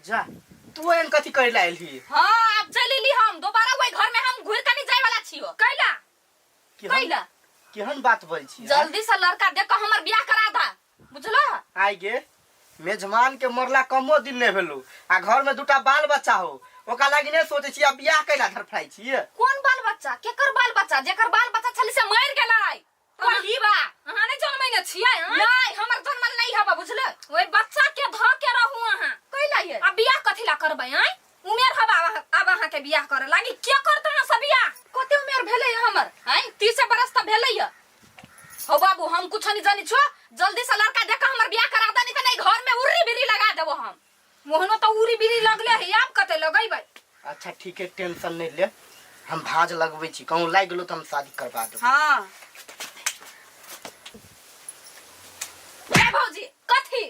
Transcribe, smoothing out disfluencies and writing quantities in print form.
जा तू एन कथी कर लाइल ही? हां अब चली ली हम दोबारा वही घर में हम घुर के नहीं जाय वाला छियो। कैला केहन बात बोल छी? जल्दी से लड़का देख के हमर बियाह करा दा बुझलो। आइ गे मेजमान के मरला कमो दिन नहीं भेलू आ घर में दूटा बाल बच्चा हो ओका लागी नहीं सोचे छी अब बियाह कैला धरफाई छी। कौन बाल बच्चा? केकर बाल बच्चा? जेकर बाल बच्चा छली से मर गेलै कही बा अहाँ नहीं जन्मै न छियै। नहीं हमर जन्मल नहीं हबा बुझले। ओइ बच्चा के ध के रहू अहाँ कैला ये अब बियाह कथि ला करबै? आई उमेर हबा अब अहाँ के बियाह करे लागी के करत न सब बियाह? कते उमेर भेलै हमर? आई 30 बरस त भेलै य। हो बाबू हम कुछ नहीं जानी छो जल्दी से लड़का देख हमर बियाह करा द नहीं त नहीं घर में उरी बिरी लगा देबो हम। मोहनो तो उरी बिरी लगले है आप कते लगैबै? अच्छा ठीक है टेंशन नहीं ले हम भाज लगबै छी कहूं लाग गेलो त हम शादी करवा देब। हां ए भौजी कथि